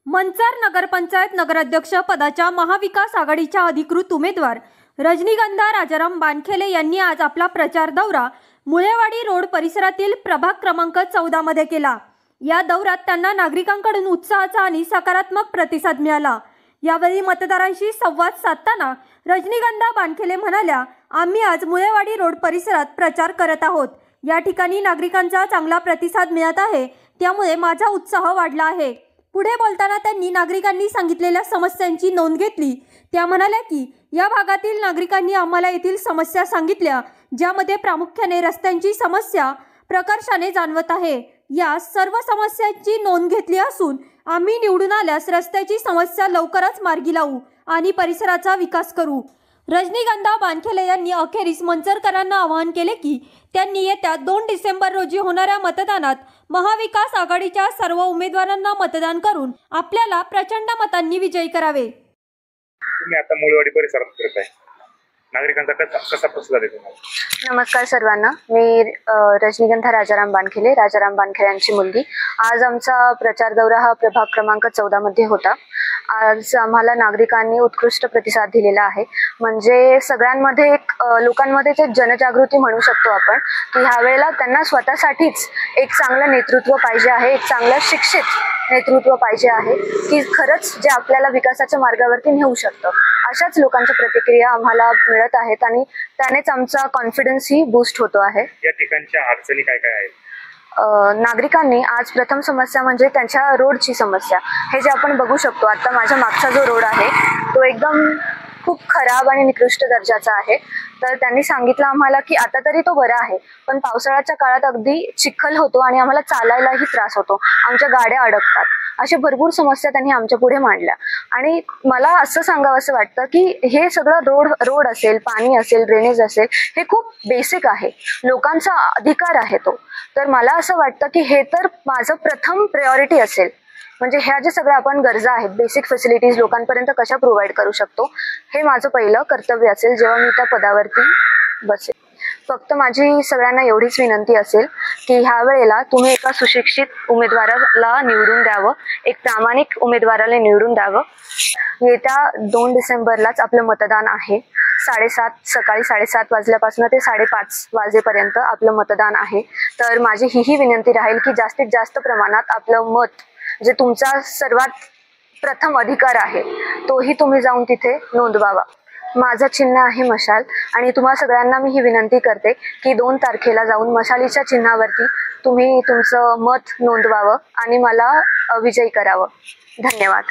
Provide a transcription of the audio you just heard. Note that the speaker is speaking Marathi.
मंचर नगरपंचायत नगराध्यक्ष पदाच्या महाविकास आघाडीच्या अधिकृत उमेदवार रजनीगंधा राजाराम बानखेले यांनी आज आपला प्रचार दौरा मुळेवाडी रोड परिसरातील प्रभाग क्रमांक 14 मध्ये केला। या दौऱ्यात त्यांना नागरिकांकडून उत्साहाचा आणि सकारात्मक प्रतिसाद मिळाला। यावेळी मतदारांशी संवाद साधताना रजनीगंधा बानखेले म्हणाल्या, आम्ही आज मुळेवाडी रोड परिसरात प्रचार करत आहोत। या ठिकाणी नागरिकांचा चांगला प्रतिसाद मिळत आहे, त्यामुळे माझा उत्साह वाढला आहे। पुढे बोलताना त्यांनी नागरिकांनी सांगितलेल्या समस्यांची नोंद घेतली। त्या म्हणाल्या की या भागातील नागरिकांनी आम्हाला येथील समस्या सांगितल्या, ज्यामध्ये प्रामुख्याने रस्त्यांची समस्या प्रकर्षाने जाणवत आहे। या सर्व समस्यांची नोंद घेतली असून आम्ही निवडून आल्यास रस्त्याची समस्या लवकरच मार्गी लावू आणि परिसराचा विकास करू। रजनीगंधा बानखेले यांनी अखेरीस मंचरकरांना आवाहन केले की त्यांनी येत्या 2 डिसेंबर रोजी होणाऱ्या मतदानात महाविकास आघाडीच्या सर्व उमेदवारांना मतदान करून आपल्याला प्रचंड मतांनी विजयी करावे। तुम्ही आता मुळेवाडी परिसरात फिरत आहे, नागरिकांचा कसा प्रतिसाद आहे? नमस्कार सर्वांना, मी रजनीगंधा राजाराम बानखेले यांची मुलगी। आज आमचा प्रचार दौरा हा प्रभाग क्रमांक 14 मध्ये होता। आज आम्हाला नागरिकांनी उत्कृष्ट प्रतिसाद दिलेला आहे। म्हणजे सगळ्यांमध्ये एक लोकांमध्ये जे जनजागृती म्हणू शकतो आपण, की ह्या वेळेला त्यांना स्वतःसाठीच एक चांगलं नेतृत्व पाहिजे आहे, एक चांगलं शिक्षित नेतृत्व पाहिजे आहे, की खरंच जे आपल्याला विकासाच्या मार्गावरती नेऊ शकतं। अशाच लोकांच्या प्रतिक्रिया आम्हाला मिळत आहेत आणि त्यानेच आमचा कॉन्फिडन्स ही बूस्ट होतो आहे। या ठिकाणच्या अडचणी काय काय आहेत? नागरिकांनी आज प्रथम समस्या म्हणजे त्यांच्या रोडची समस्या। हे जे आपण बघू शकतो, आता माझ्या मागचा जो रोड आहे तो एकदम खूप खराब आणि निकृष्ट दर्जाचा आहे। तर त्यांनी सांगितलं आम्हाला की आता तरी तो बरा आहे, पण पावसाळ्याच्या काळात अगदी चिखल होतो आणि आम्हाला चालायलाही त्रास होतो, आमच्या गाड्या अडकतात। अशा भरपूर समस्या त्यांनी आमच्या पुढे मांडल्या आणि मला असं सांगावंसं वाटतं की हे सगळं रोड असेल, पाणी असेल, ड्रेनेज असेल, हे खूप बेसिक आहे, लोकांचा अधिकार आहे तो। तर मला असं वाटतं की हे तर माझं प्रथम प्रायोरिटी असेल। म्हणजे ह्या जे सगळ्या आपण गरजा आहेत, बेसिक फॅसिलिटीज लोकांपर्यंत कशा प्रोव्हाइड करू शकतो, हे माझं पहिलं कर्तव्य असेल जेव्हा मी त्या पदावरती बसेल। फक्त माझी सगळ्यांना एवढीच विनंती असेल की ह्या वेळेला तुम्ही एका सुशिक्षित उमेदवाराला निवडून द्यावं, एक प्रामाणिक उमेदवाराला निवडून द्यावं। येत्या 2 डिसेंबरलाच आपलं मतदान आहे। सकाळी 7:30 वाजल्यापासून ते 5:30 वाजेपर्यंत आपलं मतदान आहे। तर माझी ही विनंती राहील की जास्तीत जास्त प्रमाणात आपलं मत, जे तुमचा सर्वात प्रथम अधिकार आहे, तोही तुम्ही जाऊन तिथे नोंदवावा। माझं चिन्ह आहे मशाल आणि तुम्हा सगळ्यांना मी ही विनंती करते की 2 तारखेला जाऊन मशालीच्या चिन्हावरती तुम्ही तुमचं मत नोंदवावं आणि मला विजयी करावं। धन्यवाद।